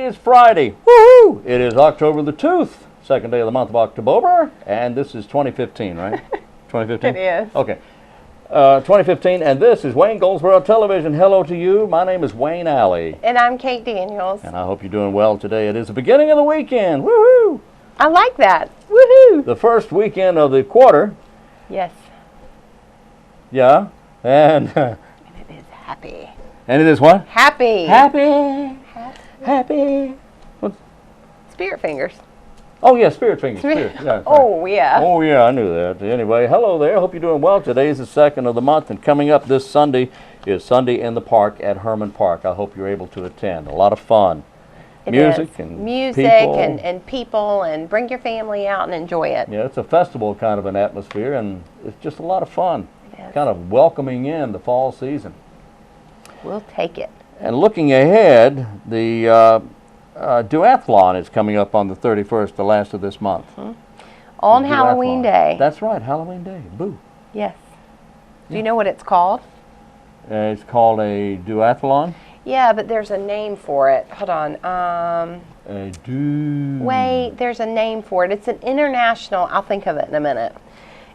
is Friday. Woohoo! It is October the 2nd, second day of the month of October, and this is 2015, right? 2015? It is. Okay. 2015, and this is Wayne Goldsboro Television. Hello to you. My name is Wayne Alley. And I'm Kate Daniels. And I hope you're doing well today. It is the beginning of the weekend. Woohoo! I like that. Woohoo! The first weekend of the quarter. Yes. Yeah. And And it is happy. and it is what? Happy. Happy. Happy. Spirit fingers. Oh, yeah, Spirit Fingers. Spirit. Yeah, that's right. Oh, yeah. Oh, yeah, I knew that. Anyway, hello there. Hope you're doing well. Today is the 2nd of the month, and coming up this Sunday is Sunday in the Park at Herman Park. I hope you're able to attend. A lot of fun. It Music is. and music people. and people, and bring your family out and enjoy it. Yeah, it's a festival kind of an atmosphere, and it's just a lot of fun. Yes. Kind of welcoming in the fall season. We'll take it. And looking ahead, the duathlon is coming up on the 31st, the last of this month. On The Halloween duathlon. Day. That's right, Halloween Day. Boo. Yes. Do you know what it's called? It's called a duathlon. Yeah, but there's a name for it. Hold on. Wait, there's a name for it. It's an international, I'll think of it in a minute.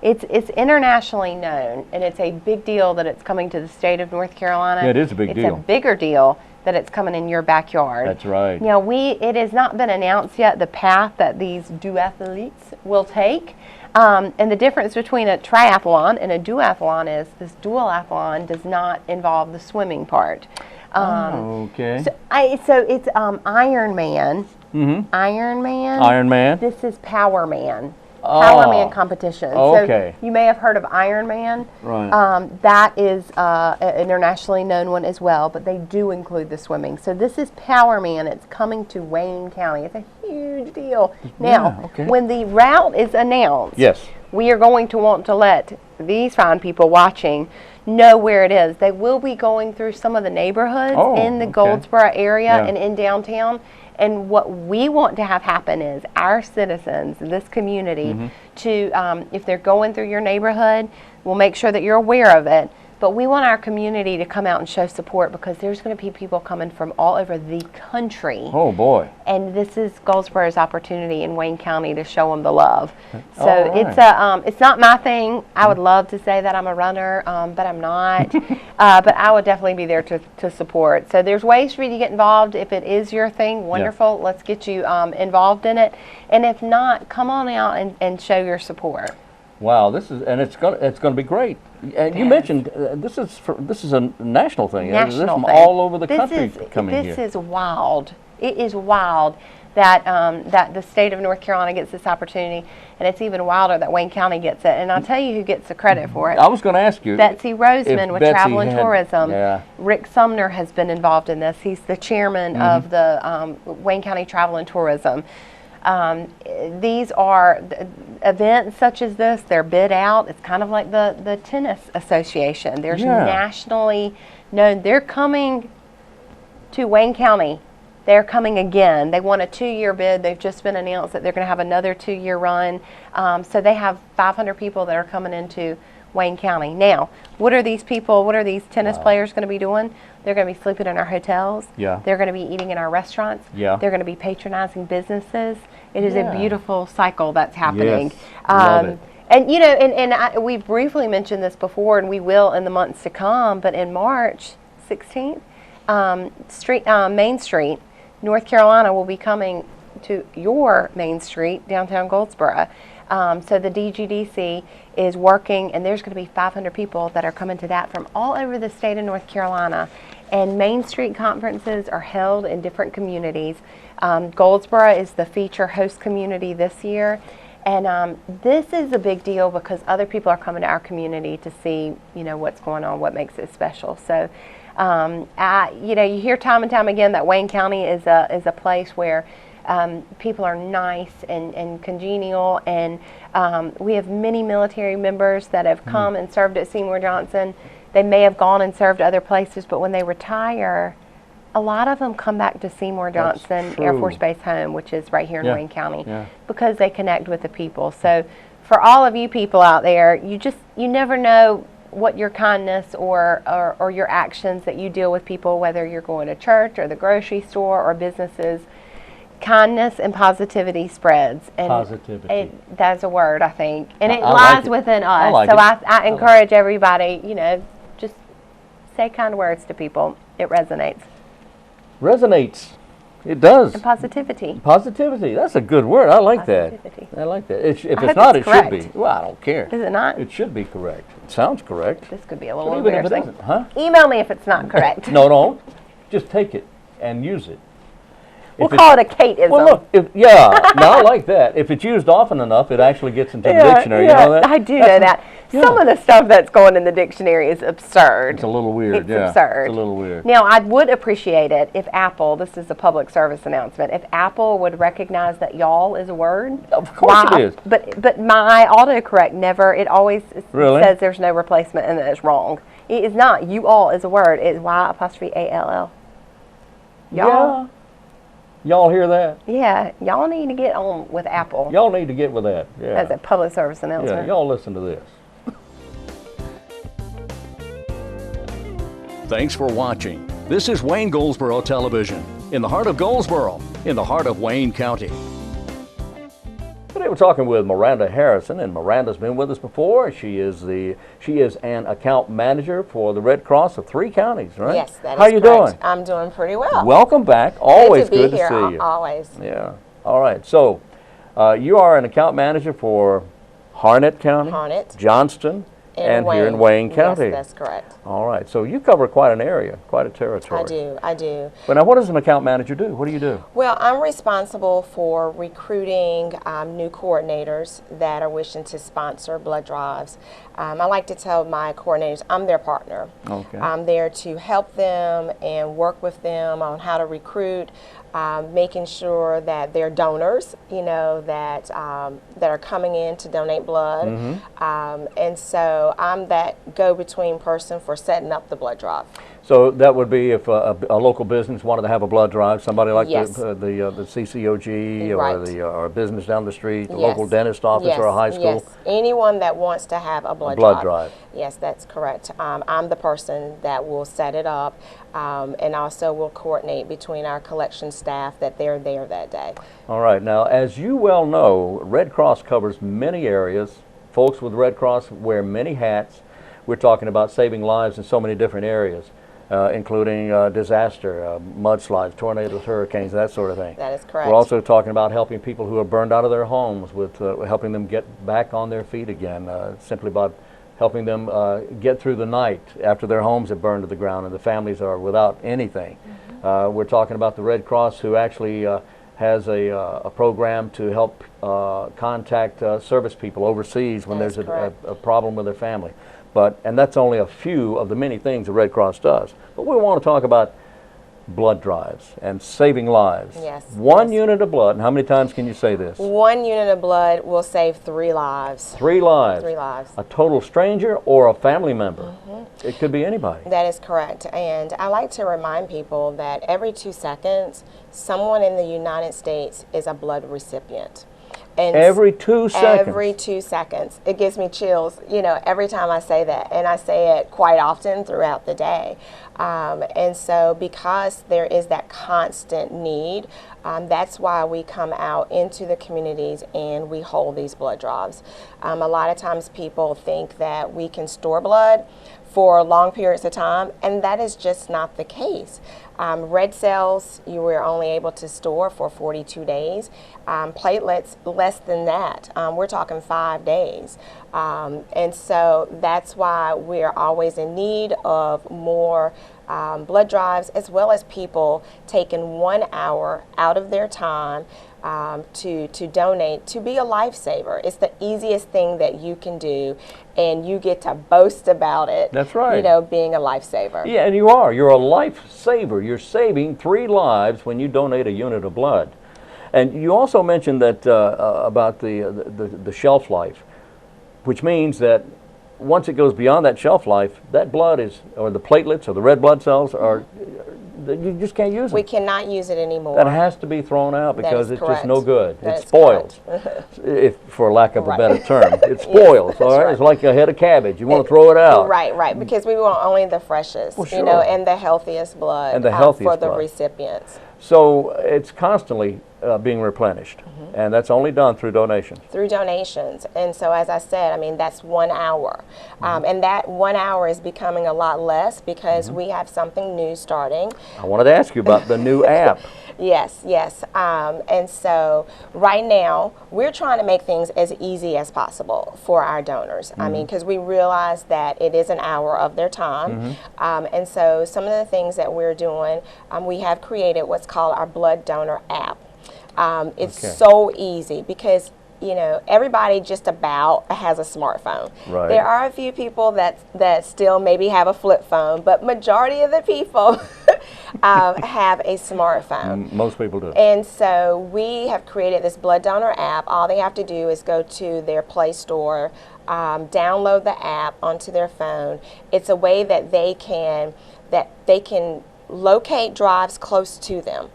It's internationally known, and it's a big deal that it's coming to the state of North Carolina. Yeah, it is a big deal. It's a bigger deal that it's coming in your backyard. That's right. Now, it has not been announced yet the path that these duathletes will take. And the difference between a triathlon and a duathlon is this duathlon does not involve the swimming part. Okay. So it's Ironman. Mm-hmm. Ironman. Ironman. This is Powerman. Powerman competition. Okay. So you may have heard of Ironman. Right. That is an internationally known one as well, but they do include the swimming. So this is Powerman. It's coming to Wayne County. It's a huge deal. Now, when the route is announced, Yes. we are going to want to let these fine people watching know where it is. They will be going through some of the neighborhoods in the Goldsboro area and in downtown. And what we want to have happen is our citizens, this community, to, if they're going through your neighborhood, we'll make sure that you're aware of it. But we want our community to come out and show support because there's going to be people coming from all over the country. Oh, boy. And this is Goldsboro's opportunity in Wayne County to show them the love. So All right. it's not my thing. I would love to say that I'm a runner, but I'm not. But I would definitely be there to support. So there's ways for you to get involved. If it is your thing, wonderful. Let's get you involved in it. And if not, come on out and show your support. Wow, it's gonna be great. And you mentioned this is a national thing. This is from all over the country coming here. This is wild. It is wild that that the state of North Carolina gets this opportunity, and it's even wilder that Wayne County gets it. And I'll tell you who gets the credit for it. I was going to ask you. Betsy Roseman with Betsy Travel and Tourism. Yeah. Rick Sumner has been involved in this. He's the chairman of the Wayne County Travel and Tourism. These are events such as this. They're bid out. It's kind of like the tennis association. There's nationally known. They're coming to Wayne County. They're coming again. They won a 2-year bid. They've just been announced that they're going to have another 2-year run. So they have 500 people that are coming into Wayne County. Now, what are these people, what are these tennis players going to be doing? They're going to be sleeping in our hotels. Yeah. They're going to be eating in our restaurants. Yeah. They're going to be patronizing businesses. It is a beautiful cycle that's happening. Yes. Love it. And you know, we briefly mentioned this before, and we will in the months to come. But in March 16th, Main Street, North Carolina will be coming to your Main Street, downtown Goldsboro. So the DGDC is working, and there's going to be 500 people that are coming to that from all over the state of North Carolina. And Main Street conferences are held in different communities. Goldsboro is the feature host community this year. And this is a big deal because other people are coming to our community to see, you know, what's going on, what makes it special. So, you know, you hear time and time again that Wayne County is a place where people are nice and congenial, and we have many military members that have come and served at Seymour Johnson. They may have gone and served other places, but when they retire, a lot of them come back to Seymour Johnson Air Force Base Home, which is right here in Wayne County, because they connect with the people. So for all of you people out there, you never know what your kindness or your actions that you deal with people, whether you're going to church or the grocery store or businesses, kindness and positivity spreads. And Positivity. that's a word, I think. And it I like lies it. within I us. like So it. I encourage everybody, just say kind words to people. It resonates. Resonates. It does. And positivity. Positivity. That's a good word. I like Positivity. that. I like that. If I it's hope not, it's it should correct. be. Well, I don't care. Is it not? It should be correct. It sounds correct. This could be a little But even if it embarrassing. isn't, huh? Email me if it's not correct. No, don't. Just take it and use it. We'll If call it a Kate-ism. Well, look, yeah, now I like that. If it's used often enough, it actually gets into the dictionary. You know that? I do know that. Some of the stuff that's going in the dictionary is absurd. It's a little weird, It's yeah. absurd. It's a little weird. Now, I would appreciate it if Apple, this is a public service announcement, if Apple would recognize that y'all is a word. Of course it is. But my autocorrect never, it always Really? says there's no replacement and that it's wrong. It is not. You all is a word. It's Y''ALL. Y'all. Yeah. Y'all hear that? Yeah, y'all need to get on with Apple Y'all need to get with that. Yeah. as a public service Yeah, announcement. y'all listen to this. Thanks for watching. This is Wayne Goldsboro Television, in the heart of Goldsboro, in the heart of Wayne County. Today we're talking with Miranda Harrison, and Miranda's been with us before. She is an account manager for the Red Cross of 3 counties, right? Yes, that is How you correct. doing? I'm doing pretty well. Welcome back. Always good to be here. see you. Always. Yeah. All right. So, you are an account manager for Harnett County, Harnett. Johnston, and here in Wayne County. Yes, that's correct. All right. So you cover quite an area, quite a territory. I do. But now, what does an account manager do? What do you do? Well, I'm responsible for recruiting new coordinators that are wishing to sponsor blood drives. I like to tell my coordinators I'm their partner. Okay. I'm there to help them and work with them on how to recruit, making sure that they're donors, that are coming in to donate blood. And so I'm that go-between person for setting up the blood drive. So that would be if a local business wanted to have a blood drive, somebody like Yes. the CCOG or Right. or a business down the street, the Yes. local dentist office Yes, or a high school. Yes, anyone that wants to have a blood blood drive. Yes, that's correct. I'm the person that will set it up and also will coordinate between our collection staff that they're there that day. All right. Now, as you well know, Red Cross covers many areas. Folks with Red Cross wear many hats. We're talking about saving lives in so many different areas, including disaster, mudslides, tornadoes, hurricanes, that sort of thing. That is correct. We're also talking about helping people who are burned out of their homes with helping them get back on their feet again, simply by helping them get through the night after their homes have burned to the ground and the families are without anything. We're talking about the Red Cross, who actually has a program to help contact service people overseas when That is there's correct. a problem with their family. And that's only a few of the many things the Red Cross does. But we want to talk about blood drives and saving lives. Yes, One yes. unit of blood, and how many times can you say this? 1 unit of blood will save 3 lives. 3 lives. 3 lives. A total stranger or a family member. It could be anybody. That is correct. And I like to remind people that every 2 seconds, someone in the United States is a blood recipient. And Every 2 seconds. Every 2 seconds. It gives me chills, every time I say that. And I say it quite often throughout the day. And so because there is that constant need, that's why we come out into the communities and we hold these blood drives. A lot of times people think that we can store blood for long periods of time, and that is just not the case. Red cells, you were only able to store for 42 days. Platelets, less than that. We're talking 5 days. And so that's why we're always in need of more blood drives, as well as people taking 1 hour out of their time to donate, to be a lifesaver. It's the easiest thing that you can do, and you get to boast about it. That's right. Being a lifesaver. Yeah, and you are. You're a lifesaver. You're saving 3 lives when you donate a unit of blood. And you also mentioned that about the shelf life, which means that once it goes beyond that shelf life, that blood or the platelets or the red blood cells are, you just can't use it. We cannot use it anymore. That has to be thrown out That because is it's correct. just no good. That It is spoils, correct. if for lack of a Right. better term. It spoils, all right? right. It's like a head of cabbage. You want to throw it out. Right, because we want only the freshest, Well, sure. and the healthiest blood And the for healthiest the blood. recipients. So it's constantly being replenished. And that's only done through donations. through donations. And so, as I said, I mean, that's 1 hour. And that 1 hour is becoming a lot less because we have something new starting. I wanted to ask you about the new app. Yes, yes. And so right now, we're trying to make things as easy as possible for our donors. I mean, because we realize that it is an hour of their time. And so some of the things that we're doing, we have created what's called our blood donor app. It's Okay. so easy because everybody just about has a smartphone. Right. There are a few people that still maybe have a flip phone, but majority of the people have a smartphone. Most people do. And so we have created this blood donor app. All they have to do is go to their Play Store, download the app onto their phone. It's a way that they can locate drives close to them.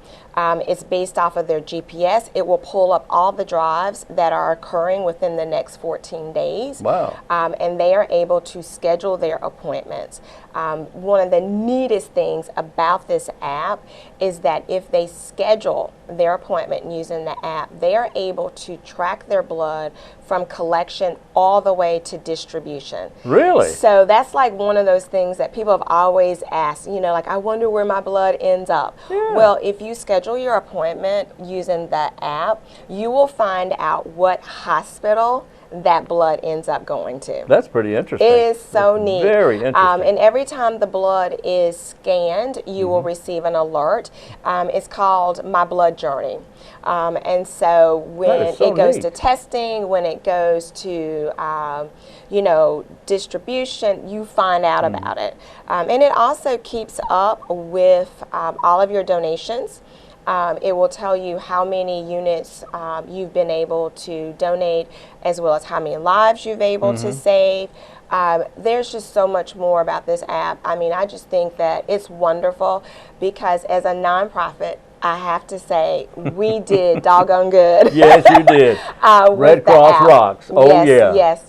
It's based off of their GPS. It will pull up all the drives that are occurring within the next 14 days. Wow. And they are able to schedule their appointments. One of the neatest things about this app is that if they schedule their appointment using the app, they are able to track their blood from collection all the way to distribution. Really? So that's like one of those things that people have always asked, like, I wonder where my blood ends up. Yeah. Well, if you schedule your appointment using the app, you will find out what hospital that blood ends up going to. That's pretty interesting. It is so That's neat. Very interesting. And every time the blood is scanned, you will receive an alert. It's called My Blood Journey. And so when That is so it goes neat. to testing, when it goes to, distribution, you find out about it. And it also keeps up with all of your donations. It will tell you how many units you've been able to donate, as well as how many lives you've able to save. There's just so much more about this app. I mean, I just think that it's wonderful because as a nonprofit, I have to say, we did doggone good. Yes, you did. With Red the Cross app. rocks. Oh, yes,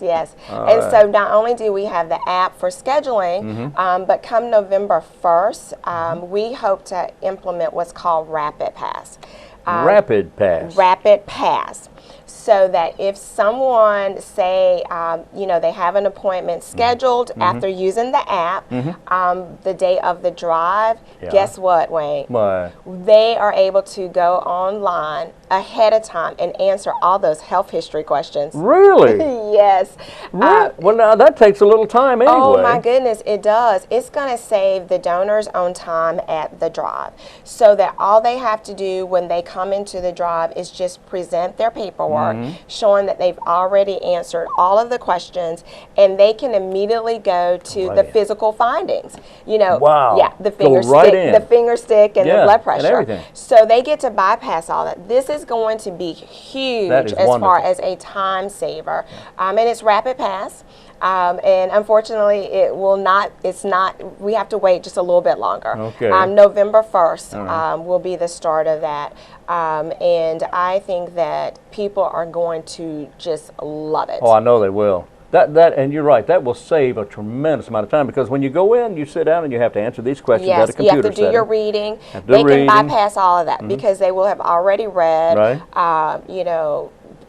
yeah. Yes. And so not only do we have the app for scheduling, but come November 1st, we hope to implement what's called Rapid Pass. Rapid Pass. Rapid Pass. So that if someone, say, they have an appointment scheduled after using the app, the day of the drive, Yeah. guess what, Wayne? Why? They are able to go online ahead of time and answer all those health history questions. Really? Yes. Well, now that takes a little time anyway. Oh my goodness, it does. It's going to save the donor's own time at the drive, so that all they have to do when they come into the drive is just present their paperwork, showing that they've already answered all of the questions, and they can immediately go to the Right. physical findings. Wow. Yeah, the Go finger right stick, in. the finger stick, and Yeah, the blood and pressure. everything. So they get to bypass all that. This is going to be huge That is as far wonderful. as a time saver, and it's Rapid Pass. And unfortunately, it will not. It's not. We have to wait just a little bit longer. Okay. November 1st will be the start of that, and I think that people are going to just love it. Oh, I know they will. That and you're right. That will save a tremendous amount of time because when you go in, you sit down and you have to answer these questions at a Yes, you computer have to do your setting. reading. Have to They reading. can bypass all of that because they will have already read, Right.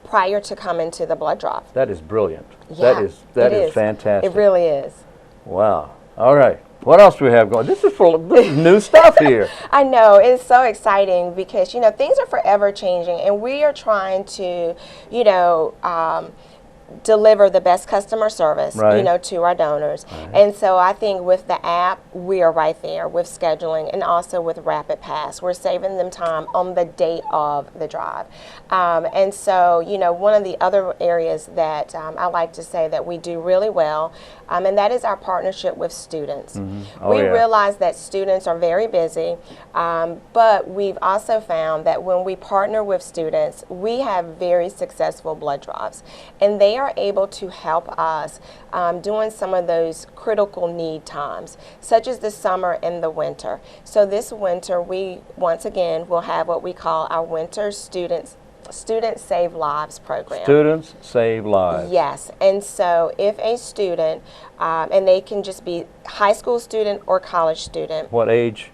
prior to coming to the blood drive. That is brilliant. Yeah, that it is fantastic. It really is. Wow. All right. What else do we have going? This is new stuff here. I know, it's so exciting because things are forever changing, and we are trying to deliver the best customer service, Right. to our donors. And so I think with the app, we are right there with scheduling, and also with Rapid Pass. We're saving them time on the date of the drive. And so, one of the other areas that I like to say that we do really well, and that is our partnership with students. Oh, We yeah. realize that students are very busy, but we've also found that when we partner with students, we have very successful blood drives, and they are able to help us during some of those critical need times, such as the summer and the winter. So this winter, we once again will have what we call our Winter Student Save Lives program. Students save lives. Yes, and so if a student, and they can just be high school student or college student, What age?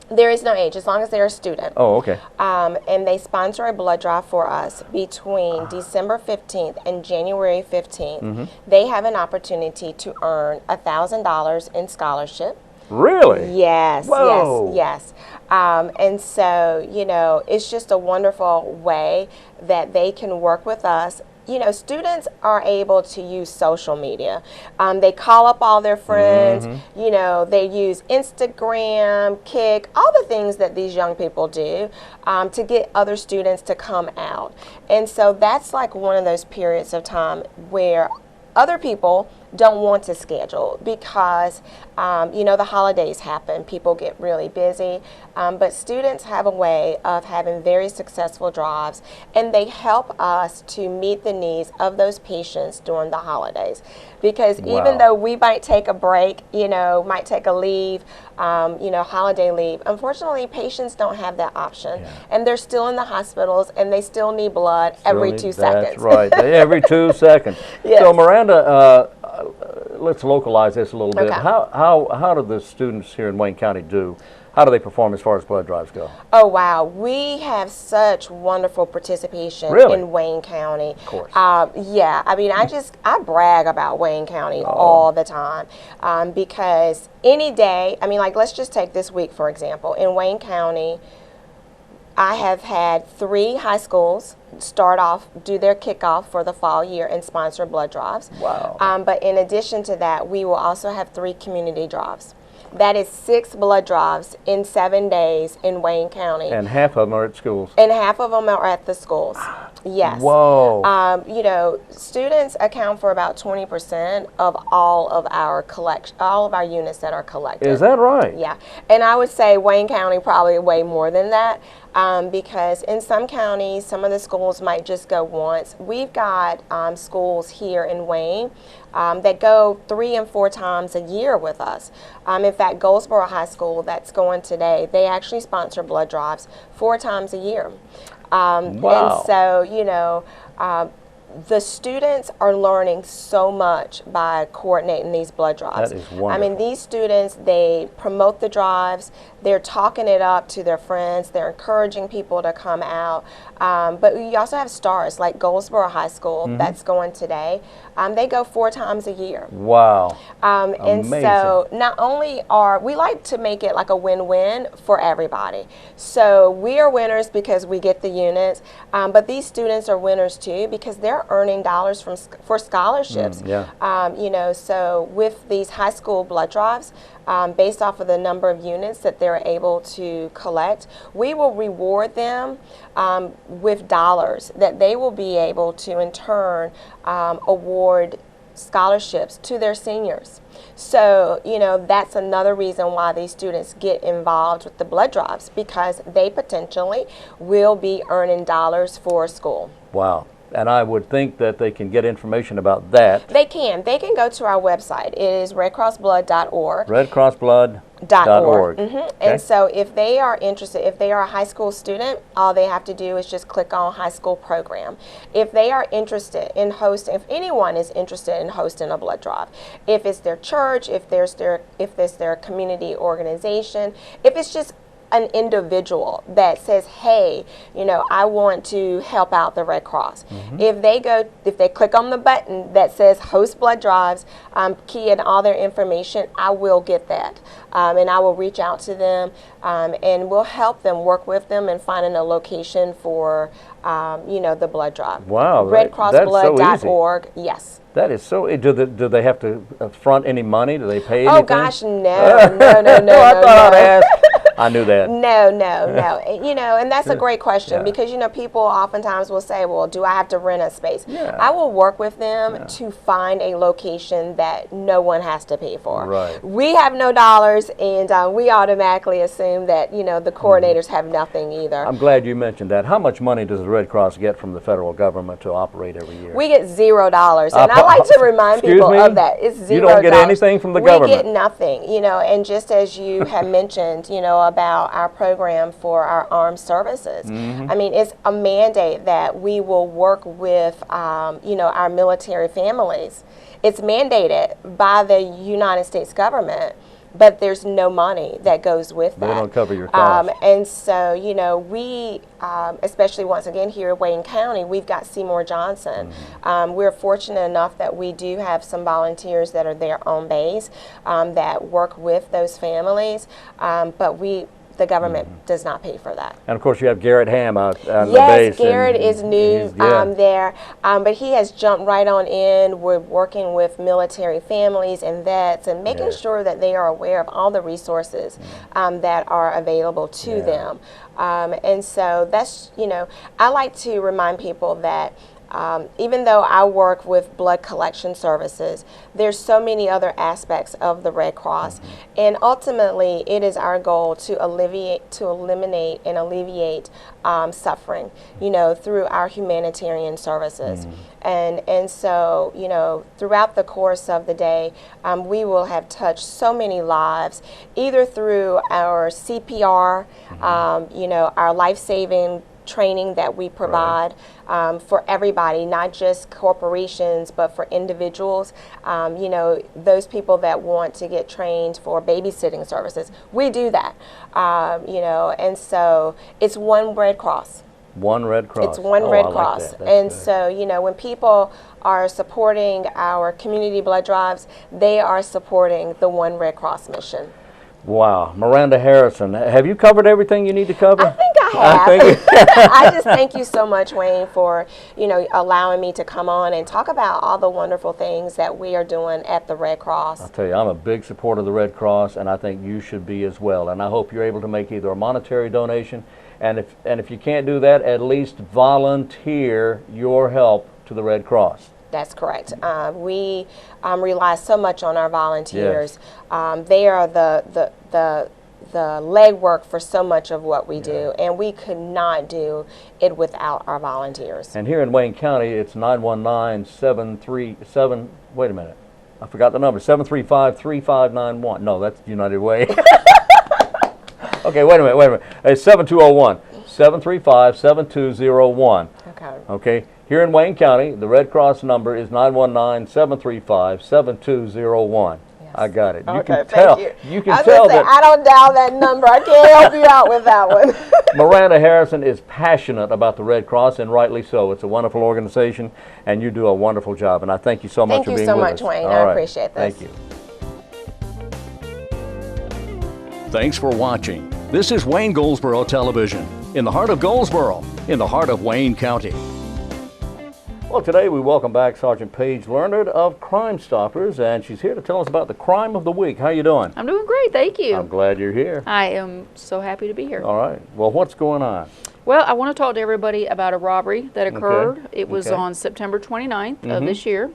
There is no age, as long as they're a student. Oh, okay. And they sponsor a blood drive for us between December 15th and January 15th. They have an opportunity to earn $1,000 in scholarship. Really? Yes, Whoa. yes. And so, you know, it's just a wonderful way that they can work with us. You know, students are able to use social media. They call up all their friends, you know, they use Instagram, Kik, all the things that these young people do to get other students to come out. And so that's like one of those periods of time where other people don't want to schedule because, you know, the holidays happen. People get really busy. But students have a way of having very successful drives, and they help us to meet the needs of those patients during the holidays. Because even though we might take a break, you know, might take a leave, you know, holiday leave, unfortunately, patients don't have that option. And they're still in the hospitals, and they still need blood every 2 seconds. That's right, every 2 seconds. Yes. So Miranda, let's localize this a little bit. Okay. How do the students here in Wayne County do? How do they perform as far as blood drives go? Oh, wow. We have such wonderful participation Really? in Wayne County. Of course. Yeah, I mean, I brag about Wayne County all the time because any day, I mean, like, let's just take this week, for example. In Wayne County, I have had 3 high schools do their kickoff for the fall year and sponsor blood drives. Wow. But in addition to that, we will also have 3 community drives. That is 6 blood drives in 7 days in Wayne County. And half of them are at schools. And half of them are at the schools. Yes. Whoa. You know, students account for about 20% of all of our units that are collected. Is that right? Yeah. And I would say Wayne County probably way more than that because in some counties, some of the schools might just go once. We've got schools here in Wayne that go 3 and 4 times a year with us. In fact, Goldsboro High School that's going today, they actually sponsor blood drives 4 times a year. Wow. And so, you know, the students are learning so much by coordinating these blood drives. That is wonderful. I mean, these students, they promote the drives, they're talking it up to their friends, they're encouraging people to come out. But we also have stars like Goldsboro High School that's going today. They go 4 times a year. Wow. And Amazing. so not only we like to make it like a win-win for everybody. So we are winners because we get the units, but these students are winners too because they're earning dollars for scholarships. You know, so with these high school blood drives, based off of the number of units that they're able to collect, we will reward them with dollars that they will be able to in turn award scholarships to their seniors. So, you know, that's another reason why these students get involved with the blood drives because they potentially will be earning dollars for school. Wow. And I would think that they can get information about that. They can. They can go to our website. It is redcrossblood.org. redcrossblood.org. Okay. And so if they are interested, if they are a high school student, all they have to do is just click on high school program. If they are interested in hosting, if anyone is interested in hosting a blood drive, if it's their church, if it's their community organization, if it's just an individual that says, hey, you know, I want to help out the Red Cross. If they click on the button that says host blood drives, key in all their information, I will get that. And I will reach out to them and we'll help them, work with them and finding a location for, you know, the blood drive. Wow. redcrossblood.org. Yes. That is so. Do they have to front any money? Do they pay anything? Oh gosh, no, no. I thought I'd ask. I knew that. No. You know, and that's a great question because, you know, people oftentimes will say, well, do I have to rent a space? Yeah. I will work with them to find a location that no one has to pay for. Right. We have no dollars and we automatically assume that, you know, the coordinators have nothing either. I'm glad you mentioned that. How much money does the Red Cross get from the federal government to operate every year? We get $0. And I like to remind people of that. It's $0. You don't get anything from the government? We get nothing, you know, and just as you have mentioned, you know, about our program for our armed services. I mean, it's a mandate that we will work with, you know, our military families. It's mandated by the United States government but there's no money that goes with that. They don't cover your costs. And so, you know, we, especially once again here in Wayne County, we've got Seymour Johnson. We're fortunate enough that we do have some volunteers that are there on base that work with those families, but the government does not pay for that. And of course, you have Garrett Ham out on the base. Yes, Garrett is new there, but he has jumped right on in. We're working with military families and vets and making sure that they are aware of all the resources that are available to them. And so that's, you know, I like to remind people that even though I work with blood collection services, there's so many other aspects of the Red Cross, and ultimately it is our goal to eliminate and alleviate suffering, you know, through our humanitarian services. And so, you know, throughout the course of the day, we will have touched so many lives, either through our CPR, you know, our life-saving training that we provide for everybody, not just corporations, but for individuals. You know, those people that want to get trained for babysitting services, we do that. You know, and so it's one Red Cross. One Red Cross. It's one Red Cross. Like that. And good. so, you know, when people are supporting our community blood drives, they are supporting the One Red Cross mission. Wow. Miranda Harrison, have you covered everything you need to cover? I think I have. I just thank you so much, Wayne, for, you know, allowing me to come on and talk about all the wonderful things that we are doing at the Red Cross. I'll tell you, I'm a big supporter of the Red Cross, and I think you should be as well. And I hope you're able to make either a monetary donation, and if you can't do that, at least volunteer your help to the Red Cross. That's correct. We rely so much on our volunteers. They are the legwork for so much of what we do, and we could not do it without our volunteers. And here in Wayne County, it's 919-737, wait a minute, I forgot the number, 735-3591. No, that's United Way. Okay, wait a minute. It's 7201, 735-7201. Okay. Here in Wayne County, the Red Cross number is 919-735-7201. I got it. You can tell. You can tell that I don't dial that number. I can't help you out with that one. Miranda Harrison is passionate about the Red Cross, and rightly so. It's a wonderful organization, and you do a wonderful job. And I thank you so much for being with us. Thank you so much, Wayne. I appreciate this. Thank you. Thanks for watching. This is Wayne Goldsboro Television, in the heart of Goldsboro, in the heart of Wayne County. Well, today we welcome back Sergeant Paige Leonard of Crime Stoppers, and she's here to tell us about the crime of the week. How you doing? I'm doing great, thank you. I'm glad you're here. I am so happy to be here. All right. Well, what's going on? Well, I want to talk to everybody about a robbery that occurred. It was on September 29th of this year.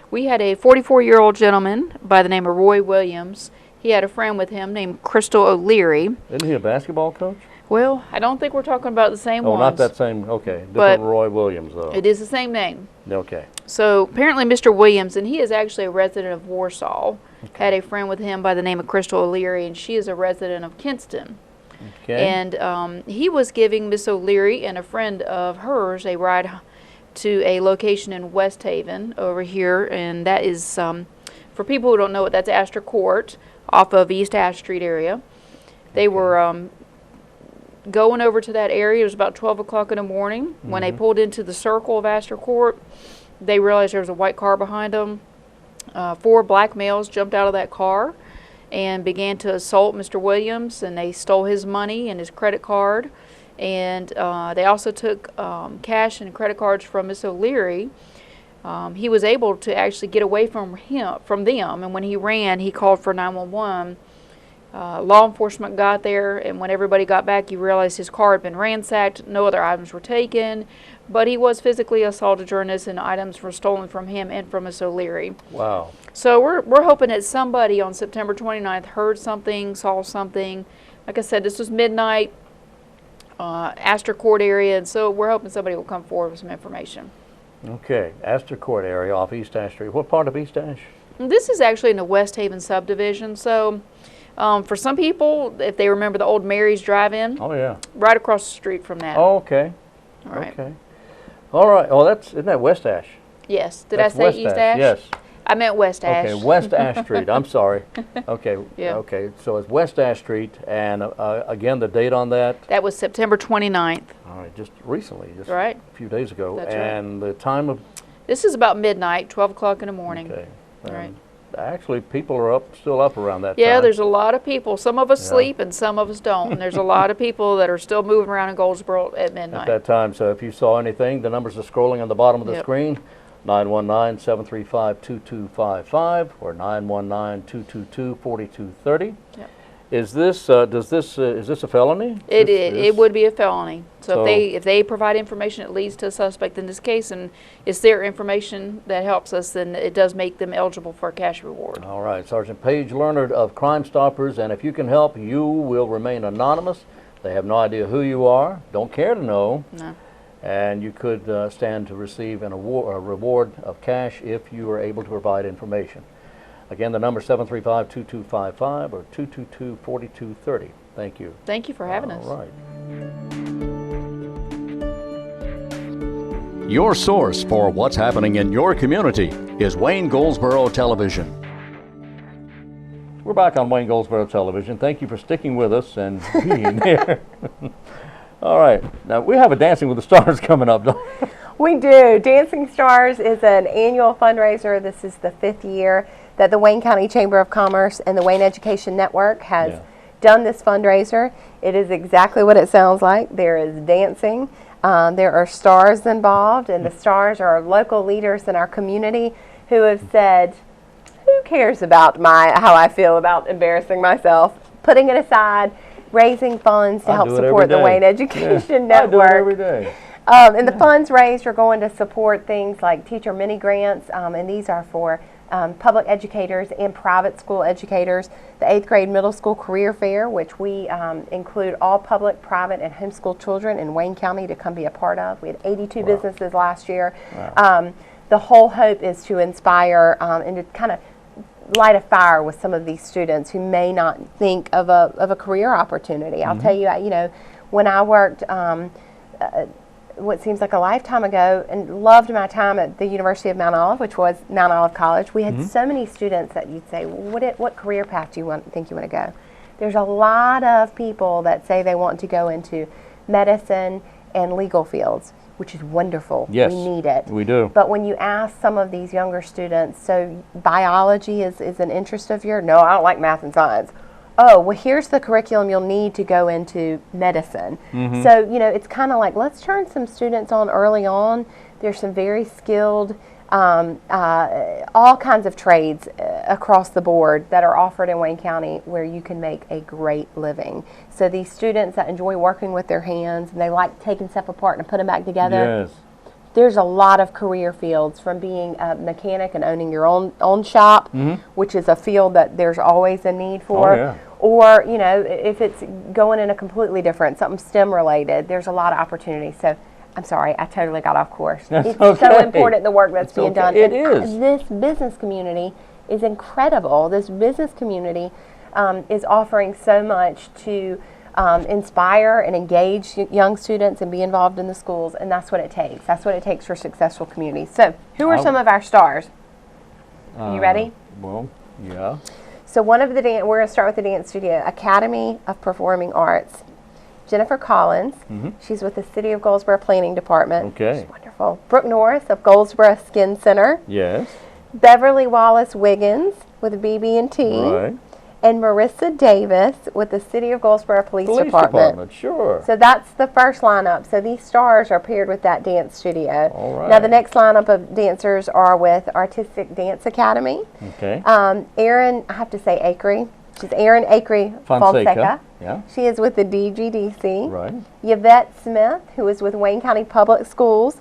We had a 44-year-old gentleman by the name of Roy Williams. He had a friend with him named Crystal O'Leary. Isn't he a basketball coach? Well, I don't think we're talking about the same Oh, ones. not that same. Okay. Different But Roy Williams, though. It is the same name. Okay. So apparently Mr. Williams, and he is actually a resident of Warsaw, had a friend with him by the name of Crystal O'Leary, and she is a resident of Kinston. Okay. And he was giving Miss O'Leary and a friend of hers a ride to a location in West Haven over here, and that is, for people who don't know it, that's Astor Court off of East Ash Street area. They were going over to that area. It was about 12 o'clock in the morning. When they pulled into the circle of Astor Court, they realized there was a white car behind them. 4 black males jumped out of that car and began to assault Mr. Williams, and they stole his money and his credit card. And they also took cash and credit cards from Miss O'Leary. He was able to actually get away from them, and when he ran, he called for 911. Law enforcement got there, and when everybody got back, he realized his car had been ransacked. No other items were taken, but he was physically assaulted during this, and items were stolen from him and from Miss O'Leary. Wow. So we're hoping that somebody on September 29th heard something, saw something. Like I said, this was midnight, Astor Court area, and so we're hoping somebody will come forward with some information. Okay. Astor Court area off East Ash Street. What part of East Ash? This is actually in the West Haven subdivision, so for some people, if they remember the old Mary's Drive-In, Oh, yeah. right across the street from that. Oh, okay. All right. Okay. All right. Oh, isn't that West Ash? Yes. Did That's I say West East Ash? Yes. I meant West Ash. Okay, West Ash Street, I'm sorry. Okay, Yeah. okay, so it's West Ash Street, and again, the date on that? That was September 29th. All right, just recently, just Right. a few days ago. That's right. And the time of, This is about midnight, 12 o'clock in the morning. okay. Right. and Actually, people are still up around that time. Yeah, there's a lot of people. Some of us Yeah. sleep and some of us don't. And there's a lot of people that are still moving around in Goldsboro at At midnight. that time, so if you saw anything, the numbers are scrolling on the bottom of the Yep. screen, 919-735-2255 or 919-222-4230. Yep. Is this, is this a felony? It would be a felony. So, So- if they provide information that leads to a suspect in this case, and it's their information that helps us, then it does make them eligible for a cash reward. All right, Sergeant Paige Leonard of Crime Stoppers, and if you can help, you will remain anonymous. They have no idea who you are, don't care to know, No. and you could stand to receive a reward of cash if you are able to provide information. Again, the number is 735-2255 or 222-4230. Thank you. Thank you for having us. All right. Your source for what's happening in your community is Wayne Goldsboro Television. We're back on Wayne Goldsboro Television. Thank you for sticking with us and being there. All right, now we have a Dancing with the Stars coming up, don't we? We do. Dancing Stars is an annual fundraiser. This is the 5th year that the Wayne County Chamber of Commerce and the Wayne Education Network has done this fundraiser. It is exactly what it sounds like. There is dancing. There are stars involved, and the stars are local leaders in our community who have said, who cares about how I feel about embarrassing myself, putting it aside, raising funds to I help do it every support the day. Wayne Education I do Network. it every day. And the funds raised are going to support things like teacher mini grants, and these are for public educators and private school educators. The 8th grade middle school career fair, which we include all public, private, and homeschool children in Wayne County to come be a part of. We had 82 businesses last year. The whole hope is to inspire and to kind of light a fire with some of these students who may not think of a career opportunity. I'll tell you, when I worked what seems like a lifetime ago and loved my time at the University of Mount Olive, which was Mount Olive College, we had so many students that you'd say, what career path do you think you want to go? There's a lot of people that say they want to go into medicine and legal fields, which is wonderful. Yes, we need it. we do. But when you ask some of these younger students, so biology is an interest of yours? No, I don't like math and science. Oh, well, here's the curriculum you'll need to go into medicine. So, it's kind of like, let's turn some students on early on. There's some very skilled, all kinds of trades across the board that are offered in Wayne County where you can make a great living. So these students that enjoy working with their hands and they like taking stuff apart and put them back together. Yes. There's a lot of career fields, from being a mechanic and owning your own shop, which is a field that there's always a need for. Oh, yeah. Or, if it's going in a completely different, something STEM related, there's a lot of opportunity. So, I'm sorry, I totally got off course. It's so okay. important, the work that's being done. It And is. This business community is incredible. This business community is offering so much to inspire and engage young students and be involved in the schools, and that's what it takes. That's what it takes for successful communities. So, who are some of our stars? You ready? Well, yeah. So one of the we're going to start with the Dance Studio Academy of Performing Arts. Jennifer Collins, she's with the City of Goldsboro Planning Department. Okay. She's wonderful. Brooke Norris of Goldsboro Skin Center. Yes. Beverly Wallace Wiggins with BB&T. Right. And Marissa Davis with the City of Goldsboro Police Department. Sure. So that's the first lineup. So these stars are paired with that dance studio. All right. Now the next lineup of dancers are with Artistic Dance Academy. Okay. Erin, I have to say Acree. She's Erin Acree Fonseca. Yeah. She is with the DGDC. Right. Yvette Smith, who is with Wayne County Public Schools.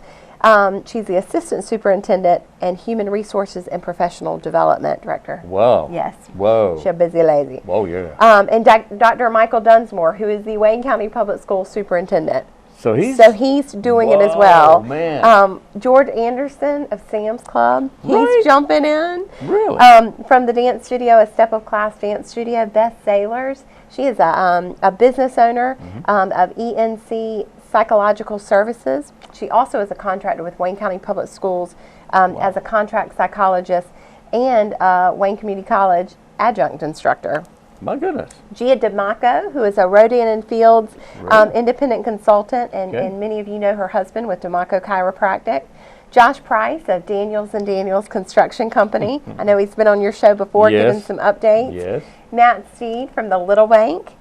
She's the Assistant Superintendent and Human Resources and Professional Development Director. Wow. Yes. Whoa. She's a busy lady. Whoa, yeah. And Dr. Michael Dunsmore, who is the Wayne County Public Schools Superintendent. So he's doing it as well. Whoa, man. George Anderson of Sam's Club, he's Right. jumping in. Really? From the dance studio, a Step of Class dance studio, Beth Sailors. She is a business owner of ENC Psychological Services. She also is a contractor with Wayne County Public Schools as a contract psychologist. and Wayne Community College adjunct instructor. My goodness. Gia DeMaco, who is a Rodan and Fields independent consultant, and, Okay. and many of you know her husband with DeMaco Chiropractic. Josh Price of Daniels and Daniels Construction Company. I know he's been on your show before, giving Yes. some updates. Yes. Matt Steed from the Little Bank.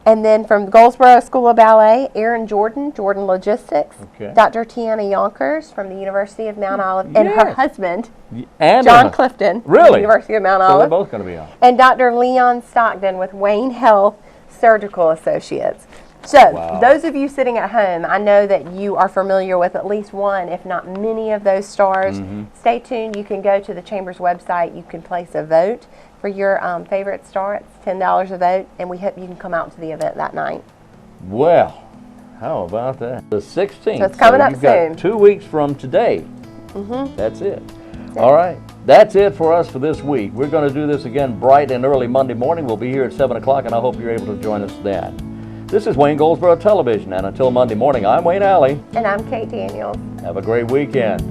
And then from Goldsboro School of Ballet, Aaron Jordan, Jordan Logistics. Okay. Dr. Tiana Yonkers from the University of Mount Olive, and her Yes. husband, And John Clifton, from the Really? University of Mount So they're Olive. both going to be on. And Dr. Leon Stockton with Wayne Health Surgical Associates. So, Wow. those of you sitting at home, I know that you are familiar with at least one, if not many of those stars. Mm-hmm. Stay tuned. You can go to the Chamber's website. You can place a vote for your favorite star. It's $10 a vote, and we hope you can come out to the event that night. Well, how about that? The 16th. So it's coming up you've got soon. 2 weeks from today. That's it. All right. That's it for us for this week. We're going to do this again bright and early Monday morning. We'll be here at 7 o'clock, and I hope you're able to join us then. This is Wayne Goldsboro Television, and until Monday morning, I'm Wayne Alley. And I'm Kate Daniels. Have a great weekend.